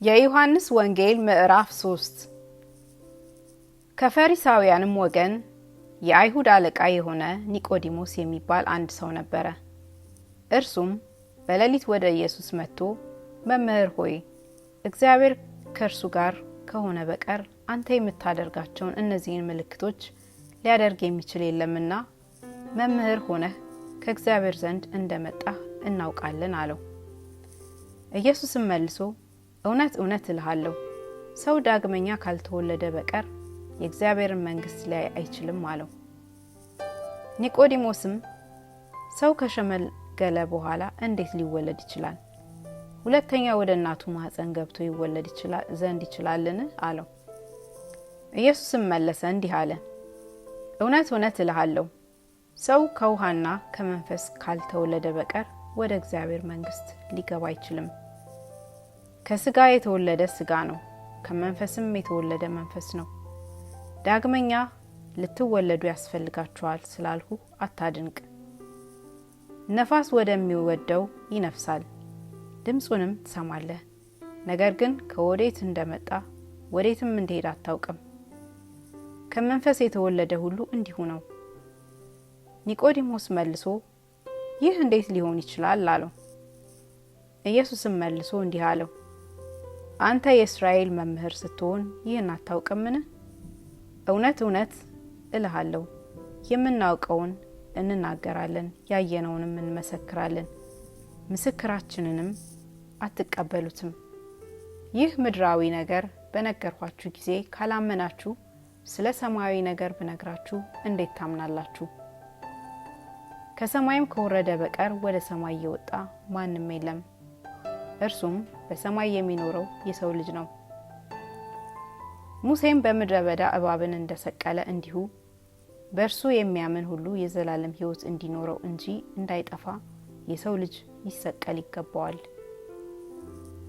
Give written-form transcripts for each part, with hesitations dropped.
የዮሐንስ ወንጌል ምዕራፍ 3 ከፈሪሳውያንም ወገን የአይሁድ አለቃ የሆነ ኒቆዲሞስ የሚባል አንድ ሰው ነበረ። እርሱም በሌሊት ወደ ኢየሱስ መጥቶ መምህር ሆይ እግዚአብሔር ከእርሱ ጋር ከሆነ በቀር አንተ የምታደርጋቸውን እነዚህን ምልክቶች ሊያደርግ የሚችል የለምና መምህር ሆነህ ከእግዚአብሔር ዘንድ እንደመጣህ እናውቃለን አለው። ኢየሱስም መልሶ እውነት እውነት እልሃለሁ ሰው ዳግመኛ ካልተወለደ በቀር የእግዚአብሔርን መንግሥት ሊያይ አይችልም አለው። ኒቆዲሞስም ሰው ከሸመገለ በኋላ እንዴት ሊወለድ ይችላል? ሁለተኛ ወደ እናቱ ማህፀን ገብቶ ይወለድ ይችላልን? አለው። ኢየሱስም መለሰ እንዲህ አለ፣ እውነት እውነት እልሃለሁ ሰው ከውሃና ከመንፈስ ካልተወለደ በቀር ወደ እግዚአብሔር መንግሥት ሊገባ አይችልም። ከስጋ የተወለደ ስጋ ነው፣ ከመንፈስም የተወለደ መንፈስ ነው። ዳግመኛ ልትወለዱ ያስፈልጋችኋል ስላልሁ አታድንቅ። ነፋስ ወደሚወደው ይነፍሳል፣ ድምፁንም ትሰማለህ፣ ነገር ግን ከወዴት እንደመጣ ወዴትም እንደሄደ አታውቅም። ከመንፈስ የተወለደ ሁሉ እንዲሁ ነው። ኒቆዲሞስ መልሶ ይህ እንዴት ሊሆን ይችላል? አለው። ኢየሱስም መልሶ እንዲህ አለው፣ አንተ የእስራኤል መምህር ስትሆን ይህን አታውቅምን? እውነት እውነት እልሃለሁ የምናውቀውን እንናገራለን፣ ያየነውንም እንመሰክራለን፣ ምስክራችንንም አትቀበሉትም። ይህ ምድራዊ ነገር በነገርኳችሁ ጊዜ ካላመናችሁ ስለ ሰማያዊ ነገር ብነግራችሁ እንዴት ታምናላችሁ? ከሰማይም ከወረደ በቀር ወደ ሰማይ የወጣ ማንም የለም፣ እርሱም በሰማይ የሚኖረው የሰው ልጅ ነው። ሙሴም በምድረ በዳ እባብን እንደሰቀለ እንዲሁ በእርሱ የሚያምን ሁሉ የዘላለም ሕይወት እንዲኖረው እንጂ እንዳይጠፋ የሰው ልጅ ይሰቀል ይገባዋል።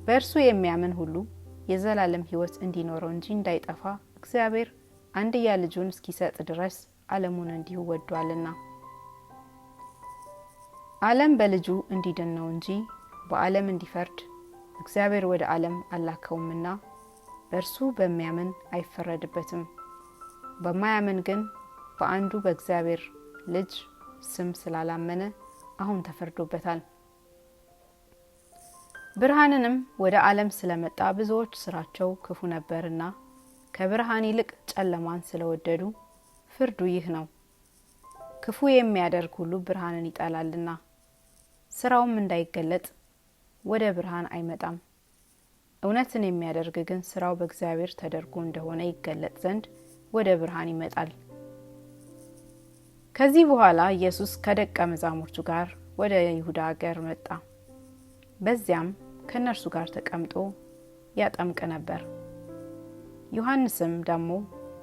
በእርሱ የሚያምን ሁሉ የዘላለም ሕይወት እንዲኖረው እንጂ እንዳይጠፋ እግዚአብሔር አንድያ ልጁን እስኪሰጥ ድረስ ዓለሙን እንዲሁ ወዷልና። ዓለም በልጁ እንዲድን ነው እንጂ በዓለም እንዲፈርድ እግዚአብሔር ወደ ዓለም አላከውምና በእርሱ በሚያምን አይፈረድበትም። በማያምን ግን በአንዱ በእግዚአብሔር ልጅ ስም ስላላመነ አሁን ተፈርዶበታል። ብርሃንንም ወደ ዓለም ስለመጣ ብዙዎች ስራቸው ክፉ ነበርና ከብርሃን ይልቅ ጨለማን ስለወደዱ ፍርዱ ይህ ነው። ክፉ የሚያደርግ ሁሉ ብርሃንን ይጠላልና ስራውም እንዳይገለጥ ወደ ብርሃን አይመጣም። እውነትን የሚያደርግ ግን ስራው በእግዚአብሔር ተደርጎ እንደሆነ ይገለጥ ዘንድ ወደ ብርሃን ይመጣል። ከዚህ በኋላ ኢየሱስ ከደቀ መዛሙርቱ ጋር ወደ ይሁዳ አገር መጣ። በዚያም ከነርሱ ጋር ተቀምጦ ያጠምቅ ነበር። ዮሐንስም ደግሞ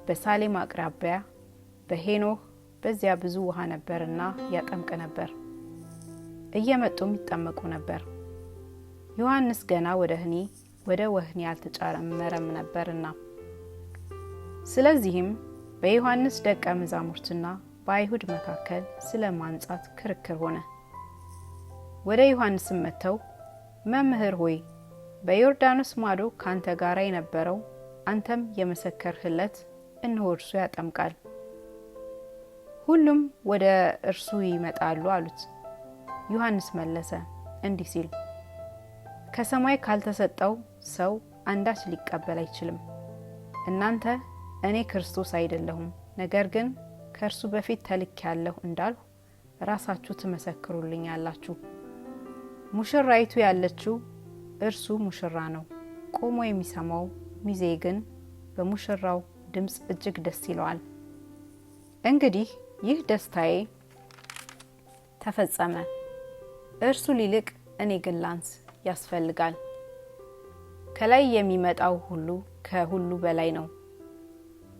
በሳሌም አቅራቢያ በሄኖህ በዚያ ብዙ ውሃ ነበርና ያጠምቅ ነበር። እየመጡም ይጠመቁ ነበር። ዮሐንስ ገና ወደ ወህኒ አልተጨመረም ነበርና። ስለዚህም በዮሐንስ ደቀ መዛሙርትና በአይሁድ መካከል ስለ ማንጻት ክርክር ሆነ። ወደ ዮሐንስም መጥተው መምህር ሆይ በዮርዳኖስ ማዶ ካንተ ጋር የነበረው አንተም የመሰከርህለት እነሆ እርሱ ያጠምቃል፣ ሁሉም ወደ እርሱ ይመጣሉ አሉት። ዮሐንስ መለሰ እንዲህ ሲል፣ ከሰማይ ካልተሰጠው ሰው አንዳች ሊቀበል አይችልም። እናንተ እኔ ክርስቶስ አይደለሁም፣ ነገር ግን ከእርሱ በፊት ተልኬአለሁ እንዳልሁ ራሳችሁ ትመሰክሩልኛላችሁ። ሙሽራይቱ ያለችው እርሱ ሙሽራ ነው። ቆሞ የሚሰማው ሚዜ ግን በሙሽራው ድምፅ እጅግ ደስ ይለዋል። እንግዲህ ይህ ደስታዬ ተፈጸመ። እርሱ ሊልቅ እኔ ግን ላንስ ያስፈልጋል። ከላይ የሚመጣው ሁሉ ከሁሉ በላይ ነው።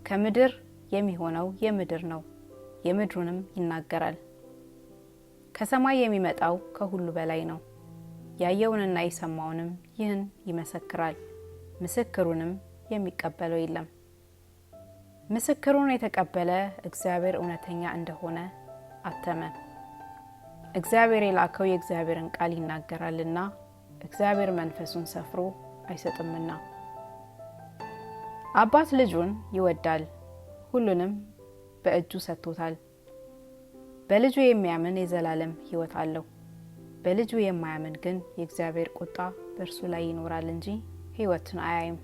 ከምድር የሚሆነው የምድር ነው፣ የምድሩንም ይናገራል። ከሰማይ የሚመጣው ከሁሉ በላይ ነው። ያየውንና የሰማውንም ይህን ይመሰክራል፣ ምስክሩንም የሚቀበለው የለም። ምስክሩን የተቀበለ እግዚአብሔር እውነተኛ እንደሆነ አተመ። እግዚአብሔር የላከው የእግዚአብሔርን ቃል ይናገራልና እግዚአብሔር መንፈሱን ሰፍሮ አይሰጥምና። አባት ልጁን ይወዳል፣ ሁሉንም በእጁ ሰጥቶታል። በልጁ የሚያምን የዘላለም ሕይወት አለው። በልጁ የማያምን ግን የእግዚአብሔር ቁጣ በእርሱ ላይ ይኖራል እንጂ ሕይወትን አያይም።